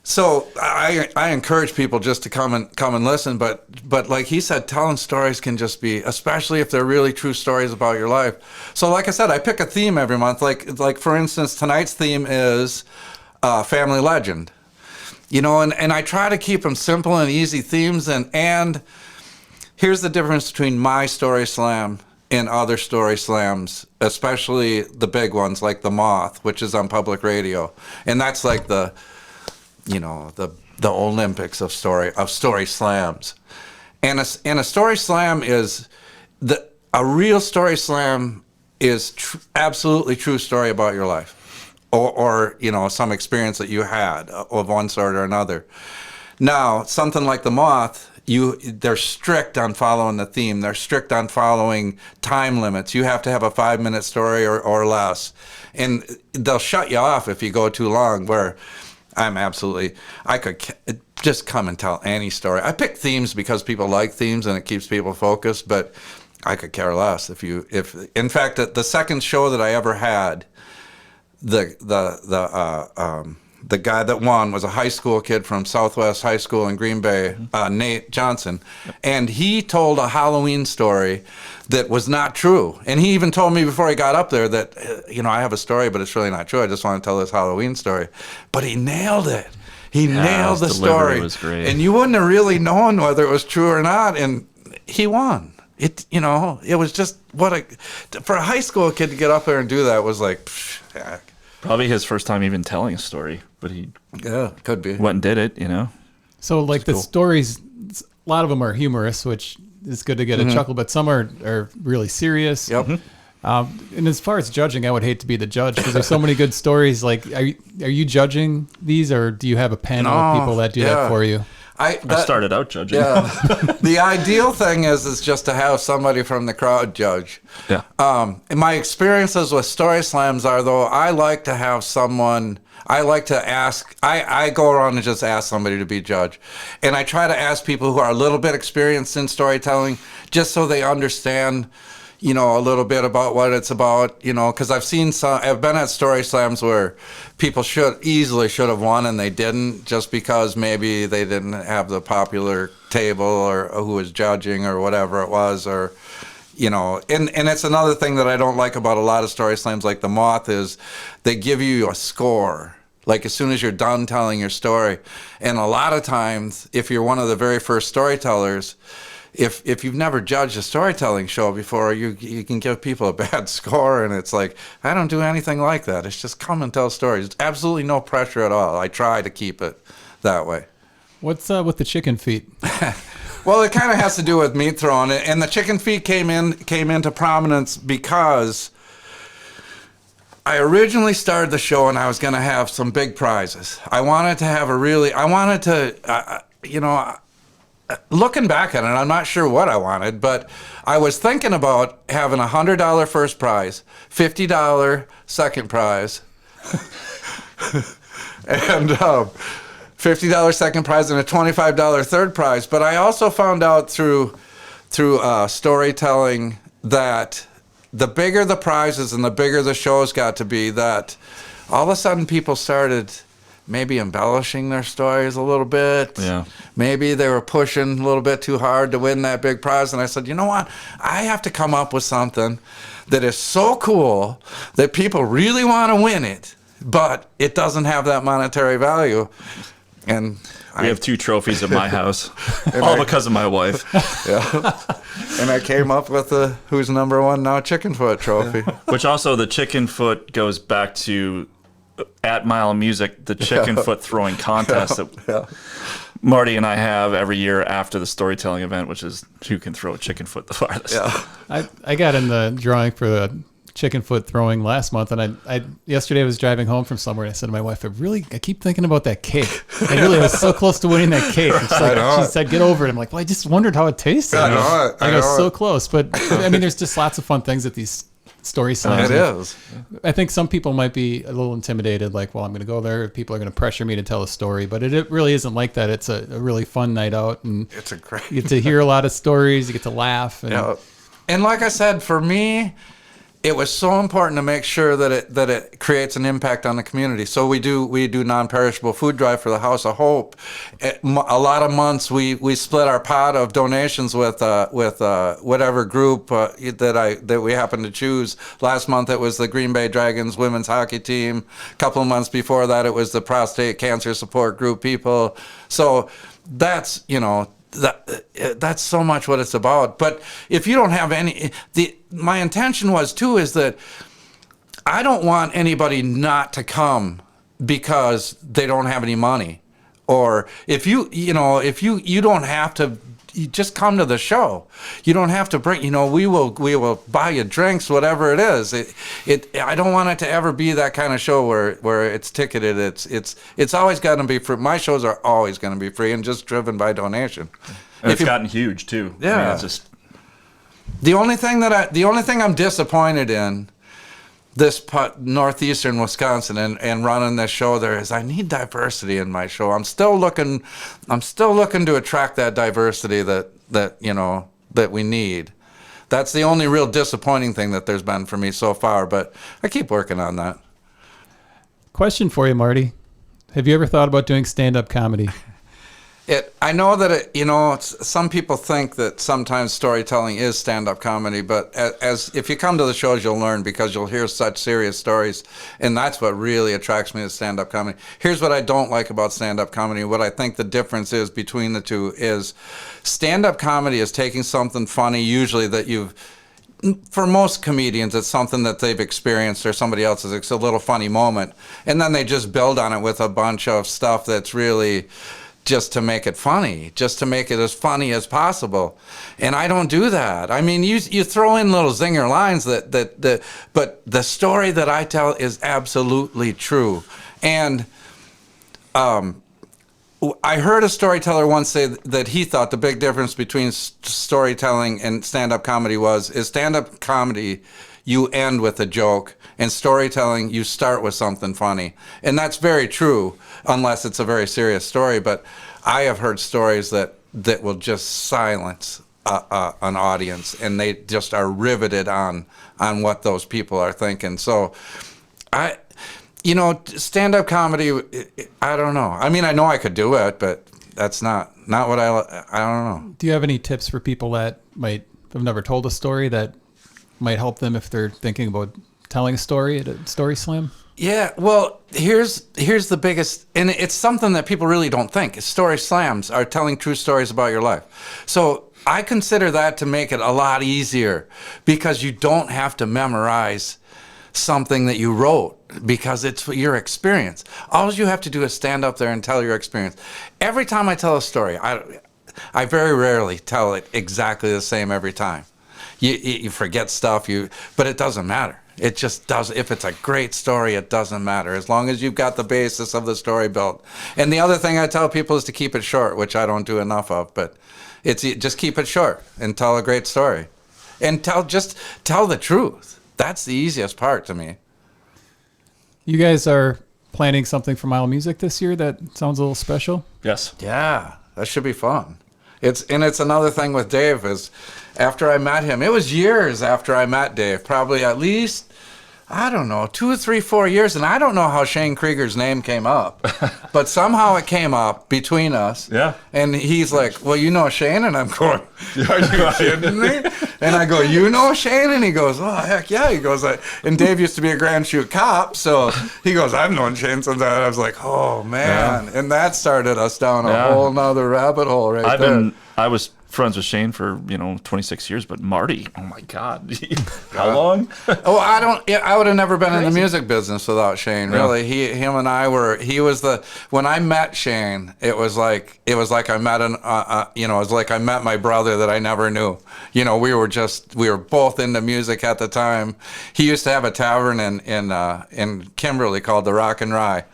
Speaker 4: so I encourage people just to come and listen, but like he said, telling stories can just be, especially if they're really true stories about your life. So like I said, I pick a theme every month. Like for instance, tonight's theme is family legend. And I try to keep them simple and easy themes. And here's the difference between my story slam and other story slams, especially the big ones like The Moth, which is on public radio, and that's like the the Olympics of story slams, and a story slam is a real story slam is absolutely true story about your life, or some experience that you had of one sort or another. Now, something like the Moth, they're strict on following the theme. They're strict on following time limits. You have to have a 5-minute story or less, and they'll shut you off if you go too long. Where I could just come and tell any story. I pick themes because people like themes and it keeps people focused, but I could care less if in fact the second show that I ever had, the guy that won was a high school kid from Southwest High School in Green Bay, Nate Johnson, and he told a Halloween story that was not true. And he even told me before he got up there that, I have a story, but it's really not true. I just want to tell this Halloween story. But he nailed it. He nailed the story. Was great. And you wouldn't have really known whether it was true or not. And he won. It was just for a high school kid to get up there and do that was like, heck.
Speaker 3: Probably his first time even telling a story, but he
Speaker 4: could be
Speaker 3: went and did it,
Speaker 2: So like the stories, a lot of them are humorous, which is good to get a chuckle, but some are really serious.
Speaker 4: Yep.
Speaker 2: And as far as judging, I would hate to be the judge because there's so many good stories. Like, are you judging these, or do you have a panel of people that do that for you?
Speaker 3: I started out judging.
Speaker 4: Yeah. The ideal thing is just to have somebody from the crowd judge.
Speaker 3: Yeah.
Speaker 4: And my experiences with story slams are, though, I like to have someone. I like to ask. I go around and just ask somebody to be judge, and I try to ask people who are a little bit experienced in storytelling, just so they understand, a little bit about what it's about, because I've been at story slams where people should have won and they didn't, just because maybe they didn't have the popular table or who was judging or whatever it was, or, and it's another thing that I don't like about a lot of story slams like the Moth is they give you a score. Like as soon as you're done telling your story. And a lot of times, if you're one of the very first storytellers, if you've never judged a storytelling show before, you can give people a bad score, and it's like, I don't do anything like that. It's just come and tell stories. Absolutely no pressure at all. I try to keep it that way.
Speaker 2: What's with the chicken feet?
Speaker 4: Well, it kind of has to do with meat throwing, and the chicken feet came into prominence because I originally started the show and I was going to have some big prizes. I wanted to looking back at it, I'm not sure what I wanted, but I was thinking about having a $100 first prize, $50 second prize, and $50 second prize and a $25 third prize. But I also found out through storytelling that the bigger the prizes and the bigger the shows got to be, that all of a sudden people started maybe embellishing their stories a little bit.
Speaker 3: Yeah.
Speaker 4: Maybe they were pushing a little bit too hard to win that big prize. And I said, you know what? I have to come up with something that is so cool that people really want to win it, but it doesn't have that monetary value. And
Speaker 3: we have 2 trophies at my house, all because of my wife.
Speaker 4: Yeah. And I came up with the Who's Number One Now Chicken Foot trophy.
Speaker 3: Which also, the chicken foot goes back to at Mile of Music, the chicken foot throwing contest that Marty and I have every year after the storytelling event, which is who can throw a chicken foot the farthest.
Speaker 4: Yeah.
Speaker 2: I got in the drawing for the chicken foot throwing last month, and I yesterday I was driving home from somewhere, and I said to my wife, I keep thinking about that cake. I was so close to winning that cake. She said, get over it. I'm like, well, I just wondered how it tasted.
Speaker 4: I know it.
Speaker 2: I was so close, but I mean, there's just lots of fun things at these story slams.
Speaker 4: It is.
Speaker 2: I think some people might be a little intimidated, like, well, I'm going to go there, people are going to pressure me to tell a story, but it really isn't like that. It's a really fun night out, and
Speaker 4: it's a great.
Speaker 2: You get to hear a lot of stories, you get to laugh.
Speaker 4: And like I said, for me, it was so important to make sure that it creates an impact on the community. So we do non-perishable food drive for the House of Hope. A lot of months we split our pot of donations with whatever group that we happen to choose. Last month it was the Green Bay Dragons women's hockey team. A couple of months before that it was the prostate cancer support group people. So that's that's so much what it's about. But if you don't have my intention was too is that I don't want anybody not to come because they don't have any money. Or if you don't have to, you just come to the show. You don't have to bring, we will buy you drinks, whatever it is. I don't want it to ever be that kind of show where it's ticketed. It's always going to be free. My shows are always going to be free and just driven by donation.
Speaker 3: And it's gotten huge too.
Speaker 4: Yeah.
Speaker 3: I mean, it's just
Speaker 4: the only thing I'm disappointed in this northeastern Wisconsin and running this show there is I need diversity in my show. I'm still looking to attract that diversity that we need. That's the only real disappointing thing that there's been for me so far, but I keep working on that.
Speaker 2: Question for you, Marty. Have you ever thought about doing stand-up comedy?
Speaker 4: I know that some people think that sometimes storytelling is stand-up comedy, but if you come to the shows, you'll learn because you'll hear such serious stories, and that's what really attracts me to stand-up comedy. Here's what I don't like about stand-up comedy. What I think the difference is between the two is stand-up comedy is taking something funny, usually for most comedians, it's something that they've experienced or somebody else's. It's a little funny moment, and then they just build on it with a bunch of stuff that's really just to make it funny, just to make it as funny as possible. And I don't do that. I mean, you throw in little zinger lines but the story that I tell is absolutely true. And I heard a storyteller once say that he thought the big difference between storytelling and stand-up comedy is stand-up comedy, you end with a joke, and storytelling, you start with something funny. And that's very true, unless it's a very serious story. But I have heard stories that will just silence an audience, and they just are riveted on what those people are thinking. So stand-up comedy, I don't know. I mean, I know I could do it, but that's not what I don't know.
Speaker 2: Do you have any tips for people that might have never told a story that might help them if they're thinking about telling a story at a story slam?
Speaker 4: Yeah, well, here's the biggest, and it's something that people really don't think. Story slams are telling true stories about your life. So I consider that to make it a lot easier because you don't have to memorize something that you wrote because it's your experience. All you have to do is stand up there and tell your experience. Every time I tell a story, I very rarely tell it exactly the same every time. You forget stuff, but it doesn't matter. It just doesn't. If it's a great story, it doesn't matter as long as you've got the basis of the story built. And the other thing I tell people is to keep it short, which I don't do enough of, but just keep it short and tell a great story. And just tell the truth. That's the easiest part to me.
Speaker 2: You guys are planning something for Mile Music this year that sounds a little special?
Speaker 3: yes.
Speaker 4: Yeah, that should be fun. It's another thing with Dave is after I met him, it was years after I met Dave, probably at least, I don't know, 2 or 3, 4 years, and I don't know how Shane Krueger's name came up, but somehow it came up between us.
Speaker 3: Yeah.
Speaker 4: And he's like, well, you know Shane? And I'm going, are you kidding me? And I go, you know Shane? And he goes, oh, heck yeah. He goes, and Dave used to be a Grand Chute cop, so he goes, I've known Shane since that. I was like, oh, man. Yeah. And that started us down a whole nother rabbit hole
Speaker 3: I was friends with Shane for 26 years, but Marty, oh my God, how long?
Speaker 4: I would have never been in the music business without Shane. Really, him and I were. He was when I met Shane, it was like I met it was like I met my brother that I never knew. We were both into music at the time. He used to have a tavern in Kimberly called the Rock and Rye,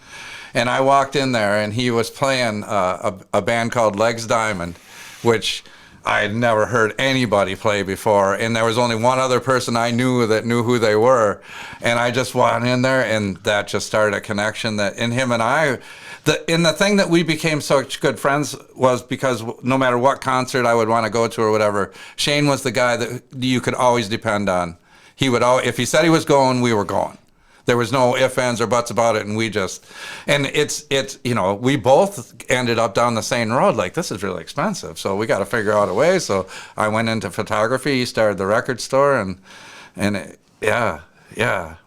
Speaker 4: and I walked in there and he was playing a band called Legs Diamond, which I had never heard anybody play before, and there was only one other person I knew that knew who they were, and I just went in there, and that just started a connection that in him and I, the thing that we became such good friends was because no matter what concert I would want to go to or whatever, Shane was the guy that you could always depend on. He would if he said he was going, we were going. There was no ifs, ands, or buts about it, and we both ended up down the same road, like, this is really expensive, so we got to figure out a way. So I went into photography, he started the record store, and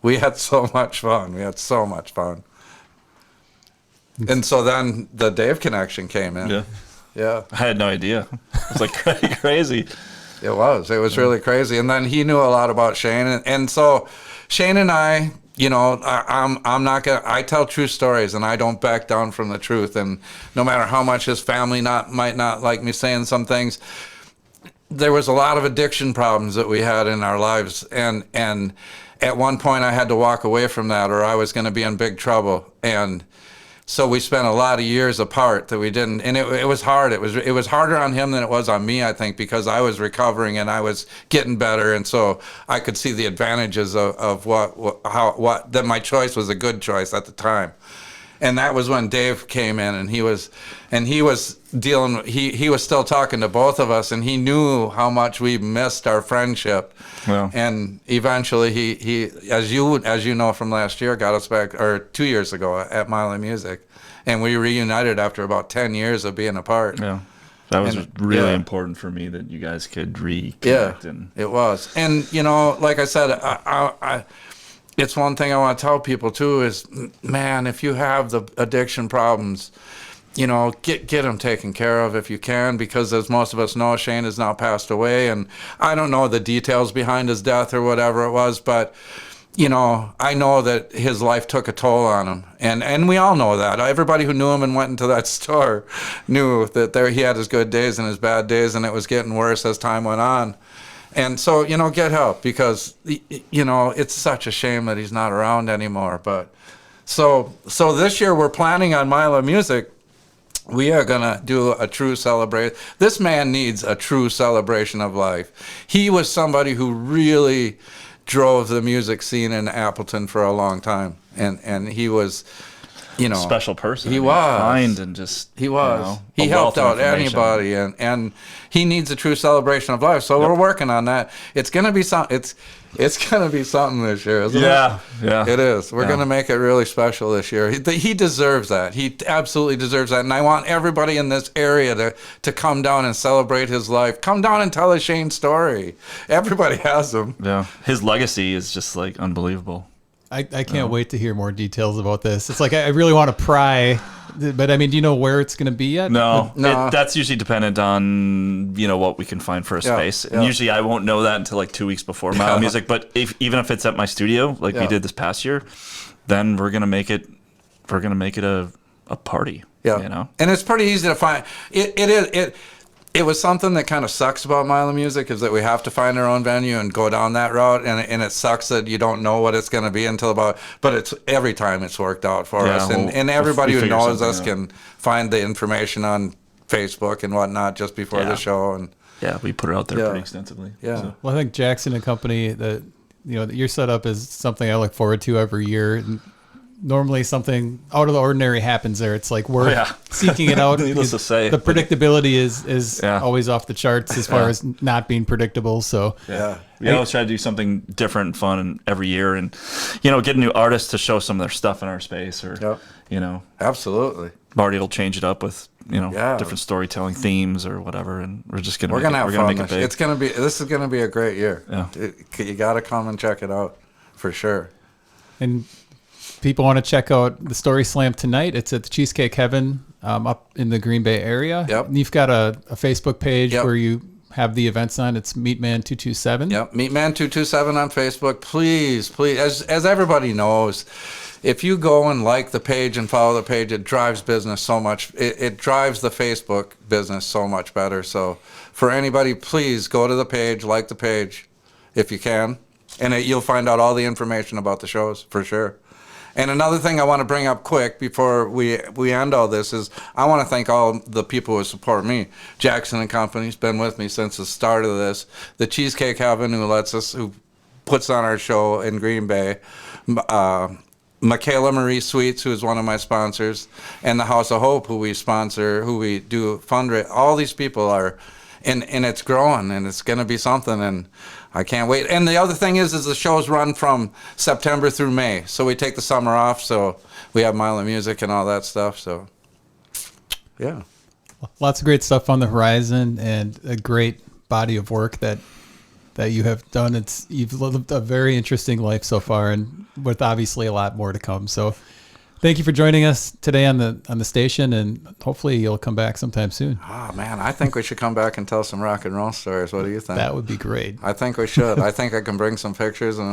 Speaker 4: we had so much fun. And so then the Dave connection came in. Yeah.
Speaker 3: I had no idea. It was like crazy.
Speaker 4: It was really crazy. And then he knew a lot about Shane, and so Shane and I, I'm not gonna. I tell true stories, and I don't back down from the truth. And no matter how much his family might not like me saying some things, there was a lot of addiction problems that we had in our lives, and at one point I had to walk away from that, or I was going to be in big trouble. And so we spent a lot of years apart that we didn't, and it was hard. It was harder on him than it was on me, I think, because I was recovering and I was getting better, and so I could see the advantages of that my choice was a good choice at the time. And that was when Dave came in, and he was dealing. He was still talking to both of us, and he knew how much we missed our friendship.
Speaker 3: Well.
Speaker 4: And eventually, he as you know from last year, got us back, or 2 years ago at Mile Music, and we reunited after about 10 years of being apart.
Speaker 3: Yeah, that was really important for me that you guys could reconnect.
Speaker 4: Yeah, it was. And like I said, it's one thing I want to tell people too is, man, if you have the addiction problems, get them taken care of if you can, because as most of us know, Shane has now passed away, and I don't know the details behind his death or whatever it was, but I know that his life took a toll on him, and we all know that. Everybody who knew him and went into that store knew that he had his good days and his bad days, and it was getting worse as time went on. And so, get help, because, it's such a shame that he's not around anymore. But so this year we're planning on Milo Music. We are going to do a true celebration. This man needs a true celebration of life. He was somebody who really drove the music scene in Appleton for a long time. And he was,
Speaker 3: special person.
Speaker 4: He was
Speaker 3: kind, and just
Speaker 4: he was. He helped out anybody, and he needs a true celebration of life. So we're working on that. It's gonna be it's gonna be something this year, isn't it?
Speaker 3: Yeah,
Speaker 4: it is. We're gonna make it really special this year. He deserves that. He absolutely deserves that. And I want everybody in this area to come down and celebrate his life. Come down and tell a Shane story. Everybody has them.
Speaker 3: Yeah, his legacy is just like unbelievable.
Speaker 2: I can't wait to hear more details about this. It's like I really want to pry, but I mean, do you know where it's going to be yet?
Speaker 3: No. That's usually dependent on what we can find for a space. And usually I won't know that until like 2 weeks before Mile Music. But even if it's at my studio, like we did this past year, then we're gonna make it a party.
Speaker 4: Yeah, and it's pretty easy to find. It was something that kind of sucks about Mile Music, is that we have to find our own venue and go down that route, and it sucks that you don't know what it's going to be until but it's every time it's worked out for us, and everybody who knows us can find the information on Facebook and whatnot just before the show, and
Speaker 3: we put it out there pretty extensively.
Speaker 4: So.
Speaker 2: Well, I think Jackson and Company, that your setup is something I look forward to every year. Normally something out of the ordinary happens there. It's like we're seeking it out.
Speaker 3: Needless to say,
Speaker 2: the predictability is always off the charts as far as not being predictable. So
Speaker 3: we always try to do something different and fun every year, and get new artists to show some of their stuff in our space, or
Speaker 4: absolutely.
Speaker 3: Marty will change it up with different storytelling themes or whatever, and we're gonna
Speaker 4: have fun.
Speaker 3: Make it big.
Speaker 4: This is gonna be a great year. You got to come and check it out for sure.
Speaker 2: And people want to check out the Story Slam tonight. It's at the Cheesecake Heaven up in the Green Bay area.
Speaker 4: Yep.
Speaker 2: You've got a Facebook page where you have the events on. It's MEATMAN227.
Speaker 4: Yep, MEATMAN227 on Facebook. Please, as everybody knows, if you go and like the page and follow the page, it drives business so much. It drives the Facebook business so much better. So for anybody, please go to the page, like the page if you can, and you'll find out all the information about the shows for sure. And another thing I want to bring up quick before we end all this is I want to thank all the people who support me. Jackson and Company's been with me since the start of this. The Cheesecake Heaven, who puts on our show in Green Bay. Michaela Marie Sweets, who is one of my sponsors, and the House of Hope, who we sponsor, who we do fundraise. All these people are, and it's growing, and it's going to be something, and I can't wait. And the other thing is the shows run from September through May. So we take the summer off, so we have Mile of Music and all that stuff. So, yeah.
Speaker 2: Lots of great stuff on the horizon, and a great body of work that you have done. You've lived a very interesting life so far, and with obviously a lot more to come. So Thank you for joining us today on the station, and hopefully you'll come back sometime soon.
Speaker 4: Oh, man, I think we should come back and tell some rock and roll stories. What do you think?
Speaker 2: That would be great.
Speaker 4: I think we should. I think I can bring some pictures, and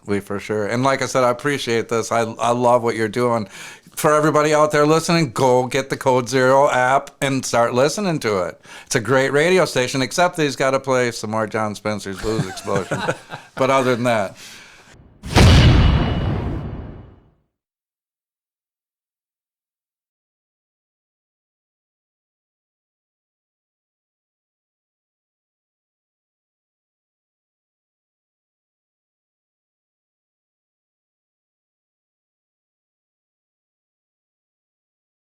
Speaker 4: we for sure. And like I said, I appreciate this. I love what you're doing. For everybody out there listening, go get the Code Zero app and start listening to it. It's a great radio station, except that he's got to play some more John Spencer's Blues Explosion. But other than that,